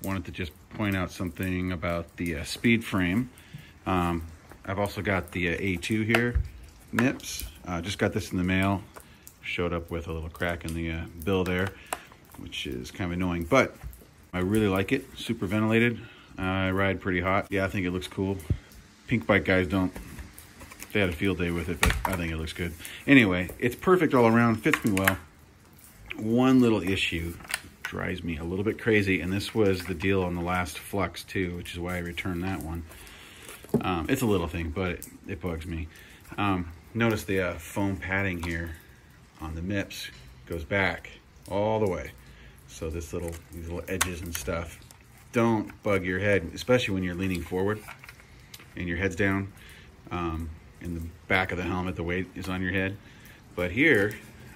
wanted to just point out something about the Speedframe. I've also got the A2 here, MIPS. Just got this in the mail. Showed up with a little crack in the bill there, which is kind of annoying, but I really like it. Super ventilated. I ride pretty hot. Yeah, I think it looks cool. Pink bike guys don't. They had a field day with it, but I think it looks good. Anyway, it's perfect all around, fits me well. One little issue drives me a little bit crazy, and this was the deal on the last Flux too, which is why I returned that one. It's a little thing, but it bugs me. Notice the foam padding here on the MIPS goes back all the way. So these little edges and stuff don't bug your head, especially when you're leaning forward and your head's down. In the back of the helmet, the weight is on your head. But here,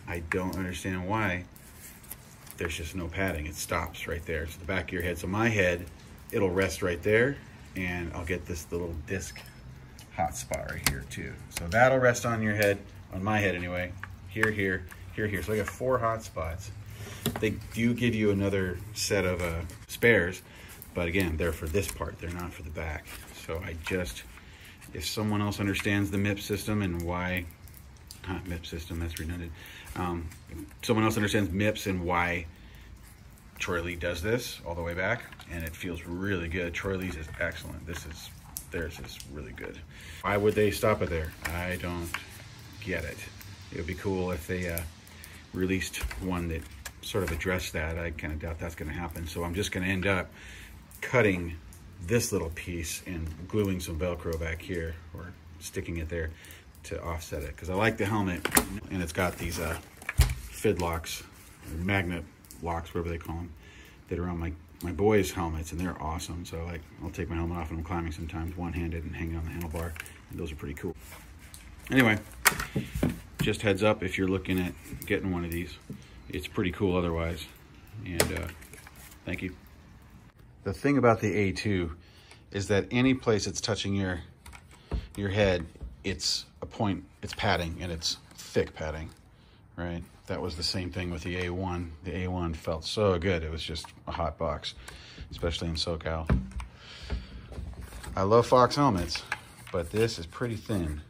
I don't understand why there's just no padding. It stops right there. It's the back of your head. So my head, it'll rest right there, and I'll get this little disc hot spot right here too. So that'll rest on your head, on my head anyway. Here, here, here, here. So I got 4 hot spots. They do give you another set of spares, but again, they're for this part. They're not for the back. So I just, if someone else understands the MIPS system and why, MIPS system, that's redundant. If someone else understands MIPS and why Troy Lee does this all the way back, and it feels really good. Troy Lee's is excellent. Theirs is really good. Why would they stop it there? I don't get it. It would be cool if they released one that sort of addressed that. I kind of doubt that's going to happen. So I'm just going to end up cutting this little piece and gluing some Velcro back here, or sticking it there to offset it, because I like the helmet, and it's got these fid locks, or magnet locks, whatever they call them, that are on my boys' helmets, and they're awesome. So I'll take my helmet off when I'm climbing sometimes, one-handed, and hang it on the handlebar, and those are pretty cool. Anyway, just heads up if you're looking at getting one of these. It's pretty cool otherwise, and thank you. The thing about the A2 is that any place it's touching your head, it's padding, and it's thick padding, right? That was the same thing with the A1. The A1 felt so good. It was just a hot box, especially in SoCal. I love Fox helmets, but this is pretty thin.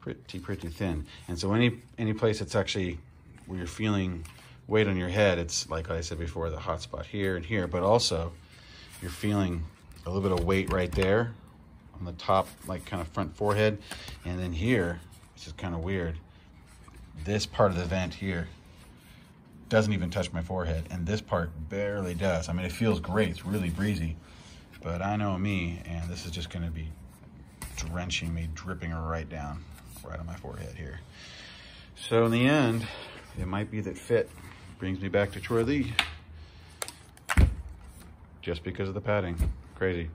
Pretty thin. And so any place that's actually where you're feeling weight on your head, it's like I said before, the hot spot here and here, but also you're feeling a little bit of weight right there on the top, like kind of front forehead. And then here, which is kind of weird, this part of the vent here doesn't even touch my forehead, and this part barely does. I mean, it feels great, it's really breezy, but I know me, and this is just gonna be drenching me, dripping right down, right on my forehead here. So in the end, it might be that fit brings me back to Troy Lee, just because of the padding. Crazy.